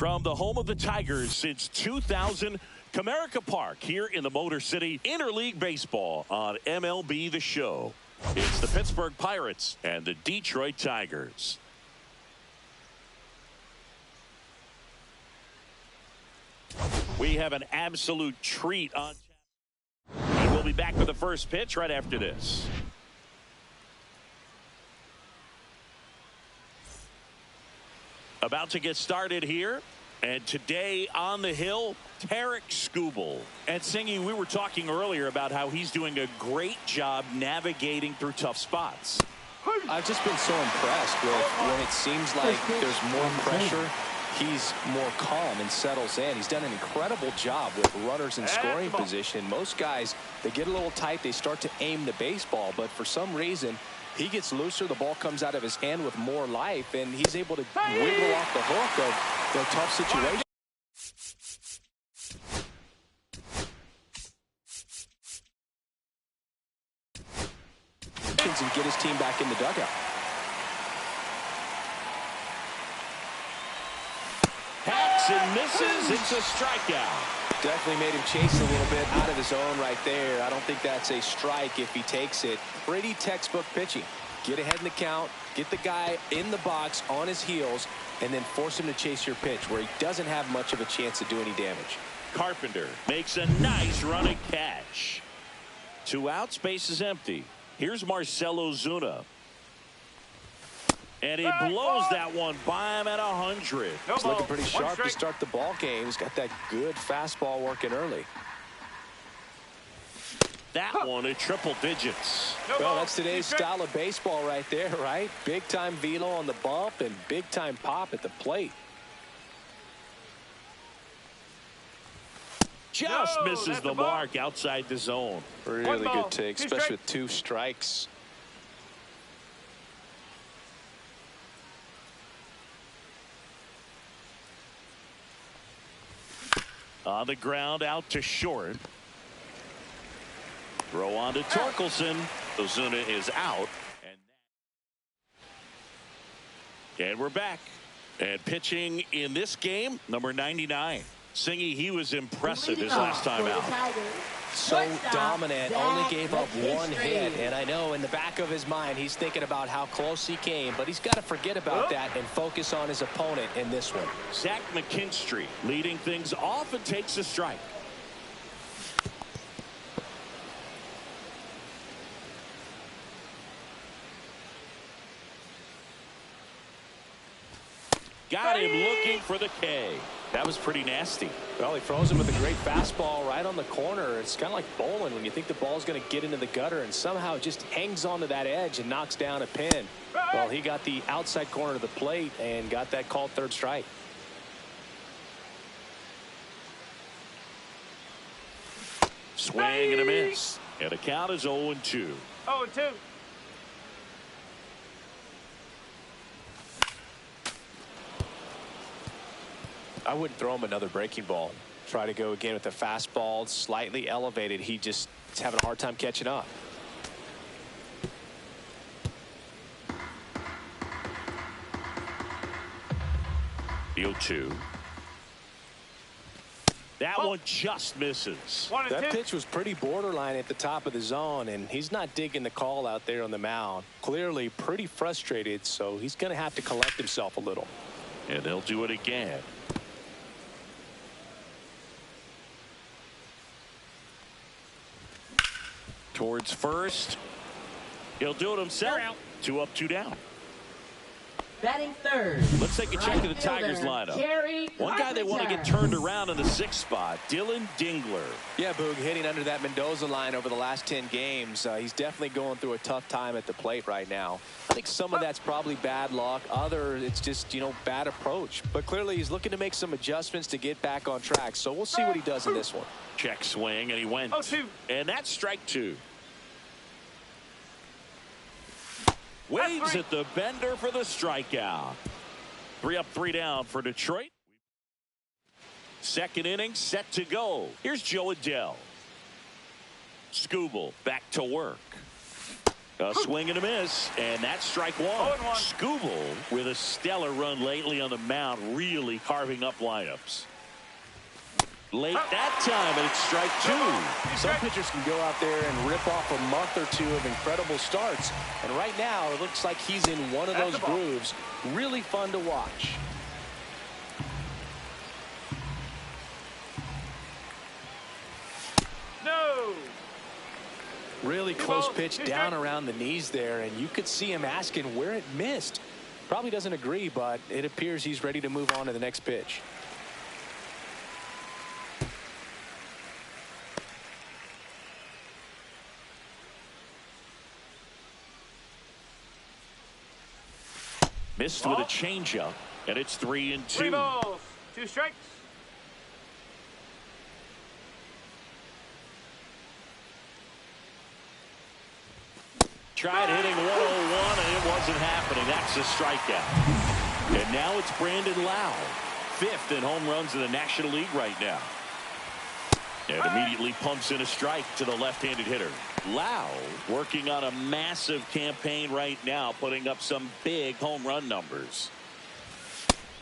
From the home of the Tigers since 2000, Comerica Park here in the Motor City, Interleague Baseball on MLB The Show. It's the Pittsburgh Pirates and the Detroit Tigers. We have an absolute treat on. He will be back with the first pitch right after this. About to get started here. And today on the hill, Tarek Skubal. And Singy, we were talking earlier about how he's doing a great job navigating through tough spots. I've just been so impressed with when it seems like there's more pressure, he's more calm and settles in. He's done an incredible job with runners in scoring position. Most guys, they get a little tight, they start to aim the baseball, but for some reason, he gets looser, the ball comes out of his hand with more life, and he's able to wiggle off the hook of the tough situation. And get his team back in the dugout. Hacks and misses. It's a strikeout. Definitely made him chase a little bit out of his zone right there. I don't think that's a strike if he takes it. Pretty textbook pitching. Get ahead in the count, get the guy in the box on his heels, and then force him to chase your pitch where he doesn't have much of a chance to do any damage. Carpenter makes a nice running catch. 2 outs, base is empty. Here's Marcell Ozuna. And he blows that one by him at 100. He's looking pretty sharp to start the ball game. He's got that good fastball working early. That one at triple digits. Well, that's today's style of baseball right there, right? Big time velo on the bump and big time pop at the plate. Just misses the mark outside the zone. Really good take, especially with 2 strikes. On the ground, out to short. Throw on to Torkelson. Ozuna is out. And we're back. And pitching in this game, number 99. Singy, he was impressive his last time out. So dominant, only gave up 1 hit. And I know in the back of his mind, he's thinking about how close he came. But he's got to forget about that and focus on his opponent in this one. Zach McKinstry leading things off and takes a strike. Got him looking for the K. That was pretty nasty. Well, he throws him with a great fastball right on the corner. It's kind of like bowling when you think the ball's going to get into the gutter and somehow it just hangs onto that edge and knocks down a pin. Well, he got the outside corner of the plate and got that called 3rd strike. Swing and a miss. And the count is 0-2. 0-2. I wouldn't throw him another breaking ball. Try to go again with the fastball, slightly elevated. He just is having a hard time catching up. The 0-2. That one just misses. That pitch was pretty borderline at the top of the zone, and he's not digging the call out there on the mound. Clearly pretty frustrated, so he's going to have to collect himself a little. And they'll do it again. Towards first. He'll do it himself. 2 up, 2 down. Batting third. Let's take a check of the Tigers lineup. One guy they want to get turned around in the 6th spot, Dylan Dingler. Yeah, Boog, hitting under that Mendoza line over the last 10 games. He's definitely going through a tough time at the plate right now. I think some of that's probably bad luck. Other, it's just, bad approach. But clearly he's looking to make some adjustments to get back on track. So we'll see what he does in this one. Check swing, and he went. 0-2. And that's strike 2. Waves at the bender for the strikeout. 3 up, 3 down for Detroit. 2nd inning set to go. Here's Joe Adell. Skubal back to work. A swing and a miss, and that's strike one. Scooble with a stellar run lately on the mound, really carving up lineups. Late that time, and it's strike two. Some pitchers can go out there and rip off a month or two of incredible starts. And right now, it looks like he's in one of those grooves. Really fun to watch. No. Really close pitch down around the knees there, and you could see him asking where it missed. Probably doesn't agree, but it appears he's ready to move on to the next pitch. Missed with a changeup, and it's 3-2. 3 balls, 2 strikes. Tried hitting 101, and it wasn't happening. That's a strikeout. And now it's Brandon Lau, 5th in home runs in the National League right now. And immediately pumps in a strike to the left-handed hitter. Lau working on a massive campaign right now, putting up some big home run numbers.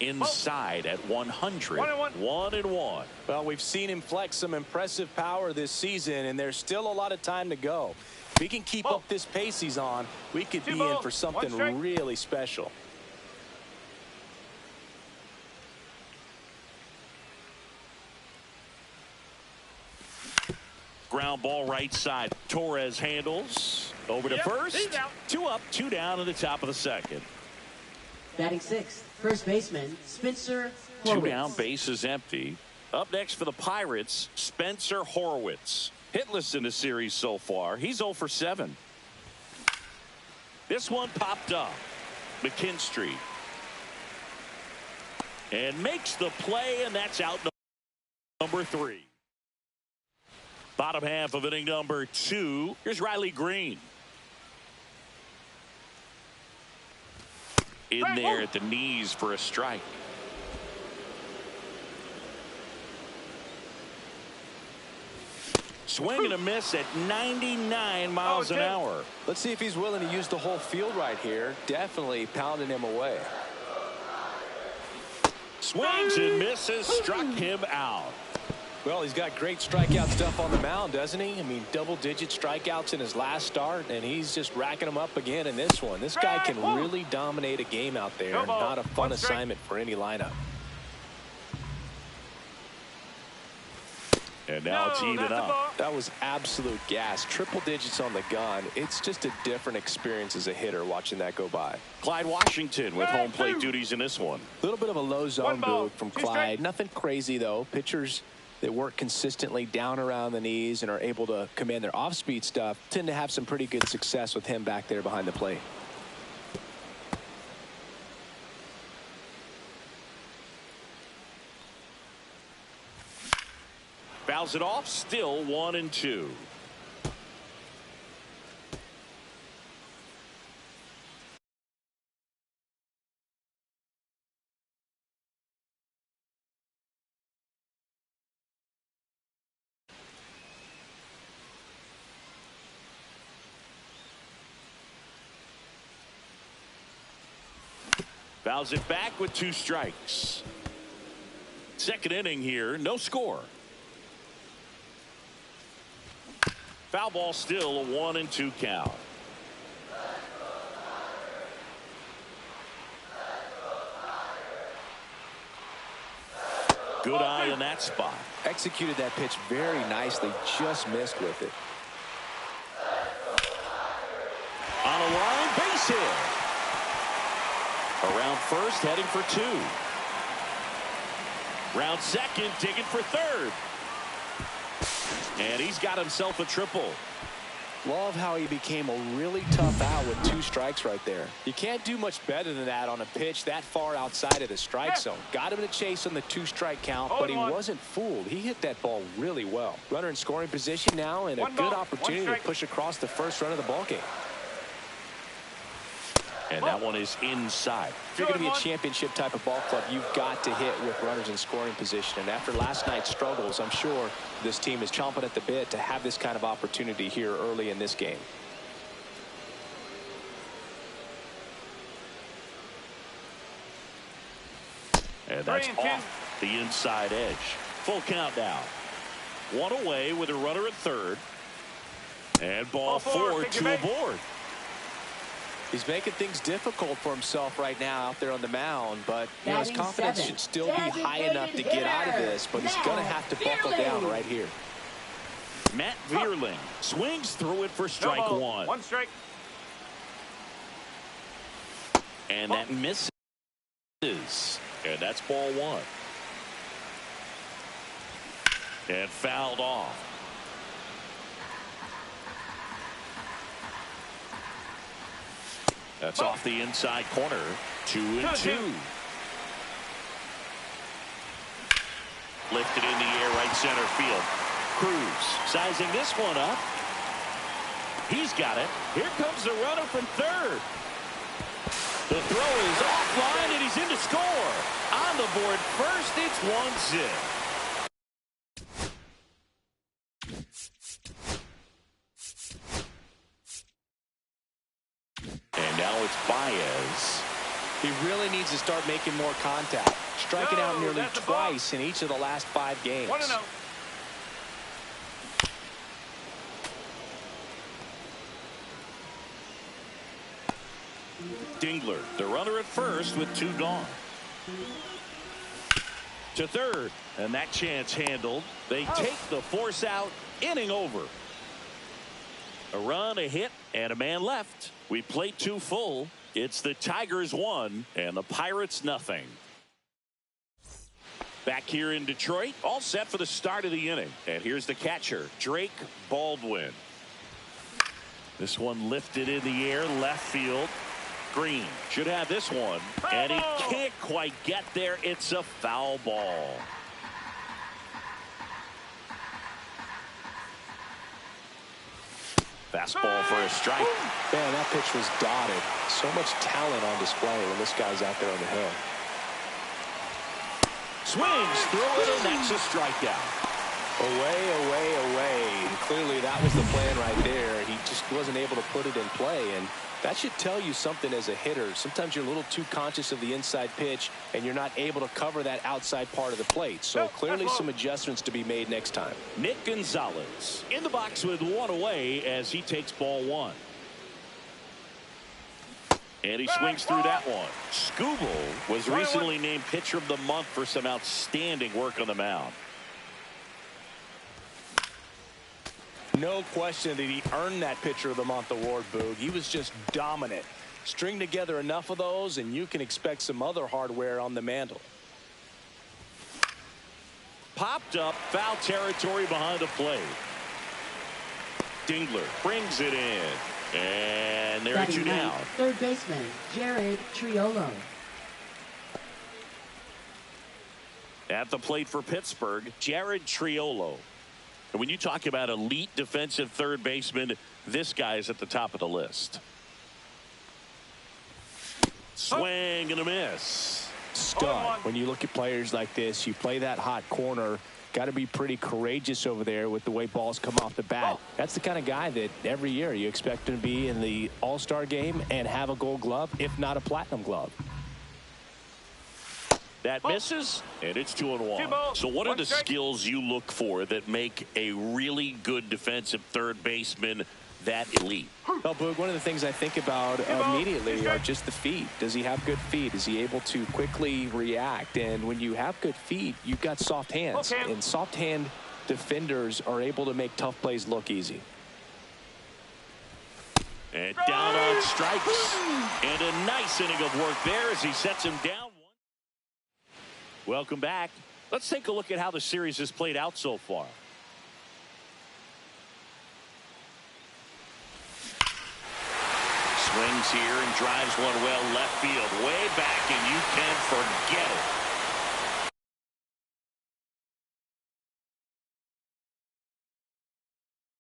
Inside at 100. 1-1. Well, we've seen him flex some impressive power this season, and there's still a lot of time to go. If he can keep up this pace he's on, we could be in for something really special. Ground ball right side. Torres handles. Over to first. 2 up, 2 down in the top of the second. Batting 6th, first baseman, Spencer Horwitz. 2 down, base is empty. Up next for the Pirates, Spencer Horwitz. Hitless in the series so far. He's 0 for 7. This one popped up. McKinstry. And makes the play, and that's out number 3. Bottom half of inning number 2. Here's Riley Green. In there at the knees for a strike. Swing and a miss at 99 miles an hour. Let's see if he's willing to use the whole field right here. Definitely pounding him away. Swings and misses, struck him out. Well, he's got great strikeout stuff on the mound, doesn't he? I mean, double-digit strikeouts in his last start, and he's just racking them up again in this one. This guy can really dominate a game out there. Not a fun assignment for any lineup. And now it's even up. That was absolute gas. Triple digits on the gun. It's just a different experience as a hitter watching that go by. Clyde Washington with home plate duties in this one. A little bit of a low zone move from Clyde. Nothing crazy, though. Pitchers that work consistently down around the knees and are able to command their off-speed stuff tend to have some pretty good success with him back there behind the plate. Fouls it off, still 1-2. Fouls it back with 2 strikes. Second inning here, no score. Foul ball, still a 1-2 count. Good eye in that spot. Executed that pitch very nicely, just missed with it. On a line, base hit. Around first, heading for 2. Round second, digging for third. And he's got himself a triple. Love how he became a really tough out with 2 strikes right there. You can't do much better than that on a pitch that far outside of the strike zone. Got him to chase on the 2-strike count, but he wasn't fooled. He hit that ball really well. Runner in scoring position now, and a good opportunity to push across the first run of the ballgame. And that one is inside. If you're going to be a championship type of ball club, you've got to hit with runners in scoring position. And after last night's struggles, I'm sure this team is chomping at the bit to have this kind of opportunity here early in this game. And that's 3-2. off the inside edge. Full count now. One away with a runner at third. And ball four, two aboard. He's making things difficult for himself right now out there on the mound, but you know, his confidence should still be high enough to get out of this, but he's going to have to buckle down right here. Matt Vierling swings through it for strike one. One strike. And that misses. And that's ball one. And fouled off. That's off the inside corner. 2-2. Lifted in the air, right center field. Cruz sizing this one up. He's got it. Here comes the runner from third. The throw is offline, and he's in to score. On the board first, it's 1-0. And now it's Baez. He really needs to start making more contact. Striking out nearly twice in each of the last 5 games. 1-0. Dingler, the runner at first with 2 gone. To third, and that chance handled. They take the force out. Inning over. A run, a hit, and a man left. We play 2 full. It's the Tigers 1 and the Pirates nothing. Back here in Detroit, all set for the start of the inning. And here's the catcher, Drake Baldwin. This one lifted in the air, left field. Green should have this one, and he can't quite get there. It's a foul ball. Fastball for a strike. Man, that pitch was dotted. So much talent on display when this guy's out there on the hill. Swings through it, and that's a strikeout. Away, away, away. And clearly that was the plan right there. He just wasn't able to put it in play, and that should tell you something as a hitter. Sometimes you're a little too conscious of the inside pitch, and you're not able to cover that outside part of the plate. So clearly some adjustments to be made next time. Nick Gonzalez in the box with 1 away as he takes ball 1. And he swings through that one. Skubal was recently named pitcher of the month for some outstanding work on the mound. No question that he earned that pitcher of the month award, Boog. He was just dominant. String together enough of those and you can expect some other hardware on the mantle. Popped up, foul territory behind the plate. Dingler brings it in. And they're at you now. Third baseman, Jared Triolo. At the plate for Pittsburgh, Jared Triolo. And when you talk about elite defensive third baseman, this guy is at the top of the list. Swing and a miss. Stud. When you look at players like this, you play that hot corner. Got to be pretty courageous over there with the way balls come off the bat. That's the kind of guy that every year you expect him to be in the All-Star game and have a Gold Glove, if not a Platinum Glove. That misses, and it's 2-1. So what are the skills you look for that make a really good defensive third baseman that elite? Well, Boog, one of the things I think about immediately are just the feet. Does he have good feet? Is he able to quickly react? And when you have good feet, you've got soft hands. And soft hand defenders are able to make tough plays look easy. And down on strikes. And a nice inning of work there as he sets him down. Welcome back. Let's take a look at how the series has played out so far. Swings here and drives one well left field, way back, and you can forget it.